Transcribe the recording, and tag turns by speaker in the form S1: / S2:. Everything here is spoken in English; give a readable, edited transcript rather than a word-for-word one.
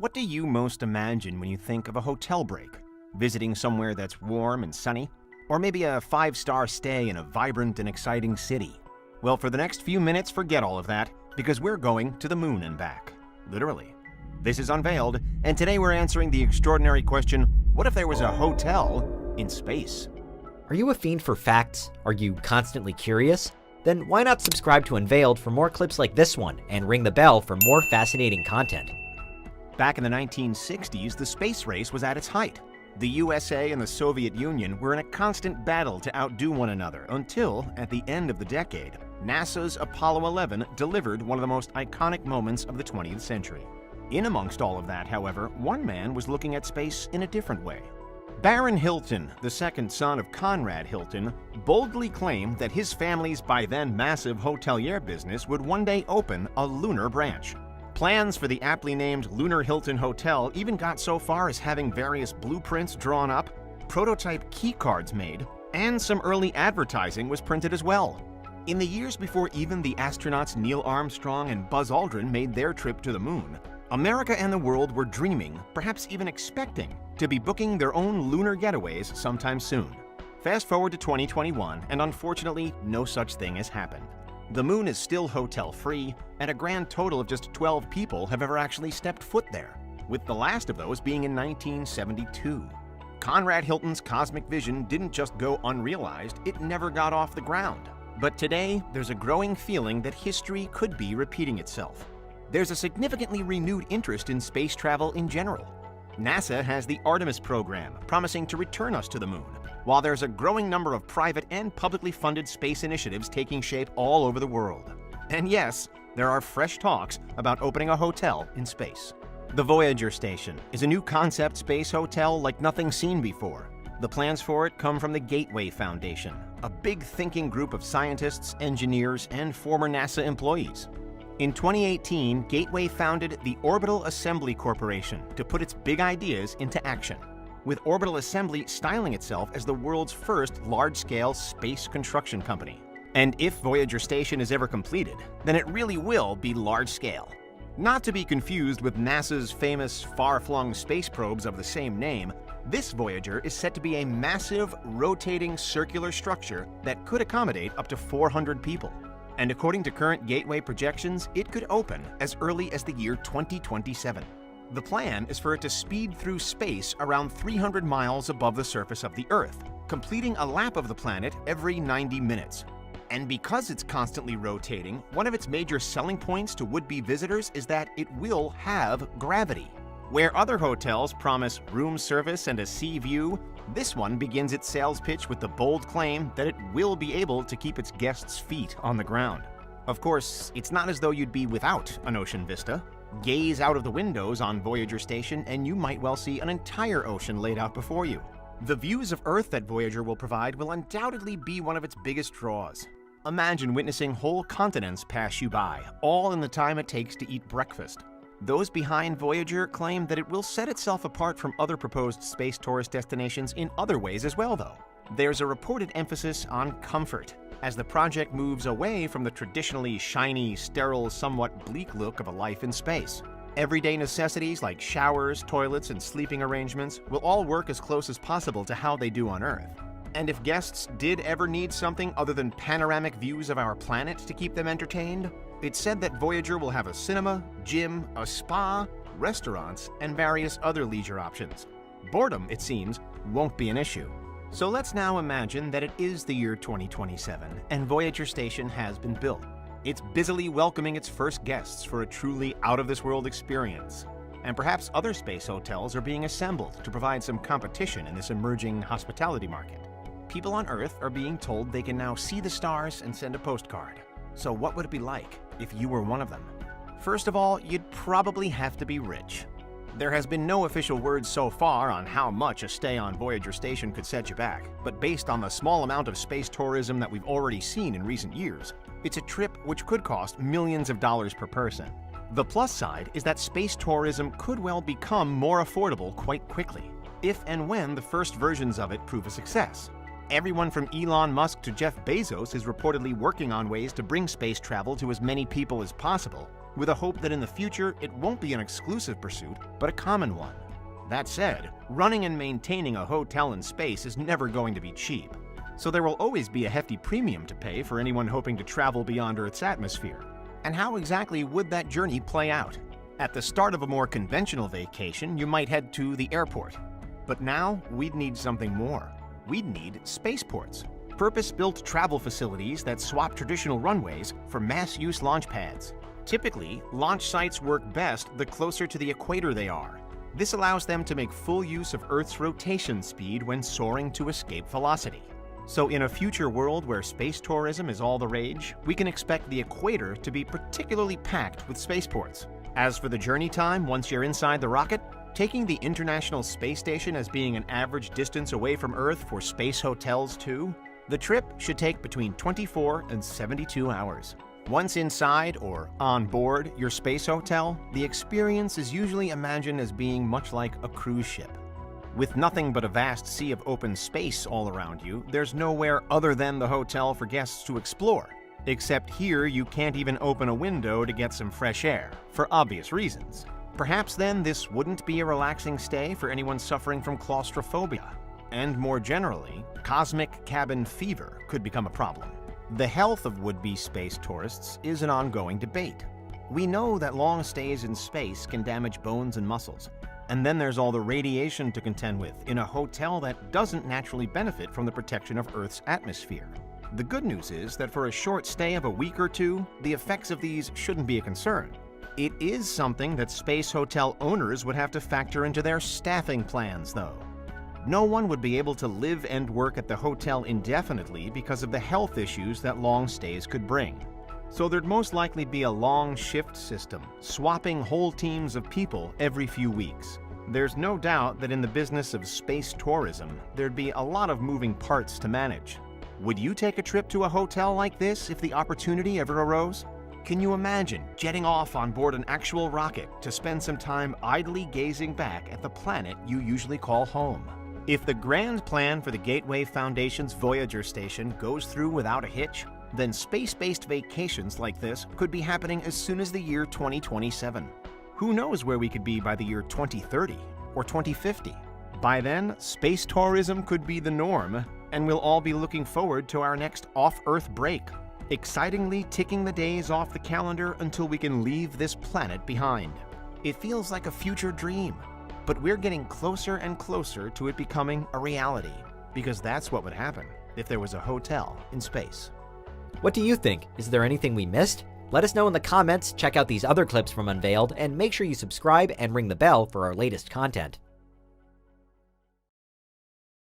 S1: What do you most imagine when you think of a hotel break? Visiting somewhere that's warm and sunny? Or maybe a 5-star stay in a vibrant and exciting city? Well, for the next few minutes, forget all of that, because we're going to the moon and back. Literally. This is Unveiled, and today we're answering the extraordinary question, what if there was a hotel in space?
S2: Are you a fiend for facts? Are you constantly curious? Then why not subscribe to Unveiled for more clips like this one and ring the bell for more fascinating content?
S1: Back in the 1960s, the space race was at its height. The USA and the Soviet Union were in a constant battle to outdo one another until, at the end of the decade, NASA's Apollo 11 delivered one of the most iconic moments of the 20th century. In amongst all of that, however, one man was looking at space in a different way. Baron Hilton, the second son of Conrad Hilton, boldly claimed that his family's by then massive hotelier business would one day open a lunar branch. Plans for the aptly named Lunar Hilton Hotel even got so far as having various blueprints drawn up, prototype key cards made, and some early advertising was printed as well. In the years before even the astronauts Neil Armstrong and Buzz Aldrin made their trip to the moon, America and the world were dreaming, perhaps even expecting, to be booking their own lunar getaways sometime soon. Fast forward to 2021, and unfortunately, no such thing has happened. The moon is still hotel-free, and a grand total of just 12 people have ever actually stepped foot there, with the last of those being in 1972. Conrad Hilton's cosmic vision didn't just go unrealized, it never got off the ground. But today, there's a growing feeling that history could be repeating itself. There's a significantly renewed interest in space travel in general. NASA has the Artemis program, promising to return us to the moon, while there's a growing number of private and publicly funded space initiatives taking shape all over the world. And yes, there are fresh talks about opening a hotel in space. The Voyager Station is a new concept space hotel like nothing seen before. The plans for it come from the Gateway Foundation, a big thinking group of scientists, engineers, and former NASA employees. In 2018, Gateway founded the Orbital Assembly Corporation to put its big ideas into action, with Orbital Assembly styling itself as the world's first large-scale space construction company. And if Voyager Station is ever completed, then it really will be large-scale. Not to be confused with NASA's famous far-flung space probes of the same name, this Voyager is set to be a massive, rotating circular structure that could accommodate up to 400 people. And according to current Gateway projections, it could open as early as the year 2027. The plan is for it to speed through space around 300 miles above the surface of the Earth, completing a lap of the planet every 90 minutes. And because it's constantly rotating, one of its major selling points to would-be visitors is that it will have gravity. Where other hotels promise room service and a sea view, this one begins its sales pitch with the bold claim that it will be able to keep its guests' feet on the ground. Of course, it's not as though you'd be without an ocean vista. Gaze out of the windows on Voyager Station and you might well see an entire ocean laid out before you. The views of Earth that Voyager will provide will undoubtedly be one of its biggest draws. Imagine witnessing whole continents pass you by, all in the time it takes to eat breakfast. Those behind Voyager claim that it will set itself apart from other proposed space tourist destinations in other ways as well, though. There's a reported emphasis on comfort, as the project moves away from the traditionally shiny, sterile, somewhat bleak look of a life in space. Everyday necessities like showers, toilets, and sleeping arrangements will all work as close as possible to how they do on Earth. And if guests did ever need something other than panoramic views of our planet to keep them entertained, it's said that Voyager will have a cinema, gym, a spa, restaurants, and various other leisure options. Boredom, it seems, won't be an issue. So let's now imagine that it is the year 2027 and Voyager Station has been built. It's busily welcoming its first guests for a truly out-of-this-world experience. And perhaps other space hotels are being assembled to provide some competition in this emerging hospitality market. People on Earth are being told they can now see the stars and send a postcard. So what would it be like if you were one of them? First of all, you'd probably have to be rich. There has been no official word so far on how much a stay on Voyager Station could set you back, but based on the small amount of space tourism that we've already seen in recent years, it's a trip which could cost millions of dollars per person. The plus side is that space tourism could well become more affordable quite quickly, if and when the first versions of it prove a success. Everyone from Elon Musk to Jeff Bezos is reportedly working on ways to bring space travel to as many people as possible, with a hope that in the future it won't be an exclusive pursuit, but a common one. That said, running and maintaining a hotel in space is never going to be cheap, so there will always be a hefty premium to pay for anyone hoping to travel beyond Earth's atmosphere. And how exactly would that journey play out? At the start of a more conventional vacation, you might head to the airport. But now, we'd need something more. We'd need spaceports, purpose-built travel facilities that swap traditional runways for mass-use launch pads. Typically, launch sites work best the closer to the equator they are. This allows them to make full use of Earth's rotation speed when soaring to escape velocity. So in a future world where space tourism is all the rage, we can expect the equator to be particularly packed with spaceports. As for the journey time once you're inside the rocket, taking the International Space Station as being an average distance away from Earth for space hotels too, the trip should take between 24 and 72 hours. Once inside or on board your space hotel, the experience is usually imagined as being much like a cruise ship. With nothing but a vast sea of open space all around you, there's nowhere other than the hotel for guests to explore. Except here, you can't even open a window to get some fresh air, for obvious reasons. Perhaps then this wouldn't be a relaxing stay for anyone suffering from claustrophobia. And more generally, cosmic cabin fever could become a problem. The health of would-be space tourists is an ongoing debate. We know that long stays in space can damage bones and muscles, and then there's all the radiation to contend with in a hotel that doesn't naturally benefit from the protection of Earth's atmosphere. The good news is that for a short stay of a week or two, the effects of these shouldn't be a concern. It is something that space hotel owners would have to factor into their staffing plans, though. No one would be able to live and work at the hotel indefinitely because of the health issues that long stays could bring. So there'd most likely be a long shift system, swapping whole teams of people every few weeks. There's no doubt that in the business of space tourism, there'd be a lot of moving parts to manage. Would you take a trip to a hotel like this if the opportunity ever arose? Can you imagine jetting off on board an actual rocket to spend some time idly gazing back at the planet you usually call home? If the grand plan for the Gateway Foundation's Voyager Station goes through without a hitch, then space-based vacations like this could be happening as soon as the year 2027. Who knows where we could be by the year 2030 or 2050? By then, space tourism could be the norm, and we'll all be looking forward to our next off-Earth break, excitingly ticking the days off the calendar until we can leave this planet behind. It feels like a future dream, but we're getting closer and closer to it becoming a reality, because that's what would happen if there was a hotel in space.
S2: What do you think? Is there anything we missed? Let us know in the comments, check out these other clips from Unveiled, and make sure you subscribe and ring the bell for our latest content.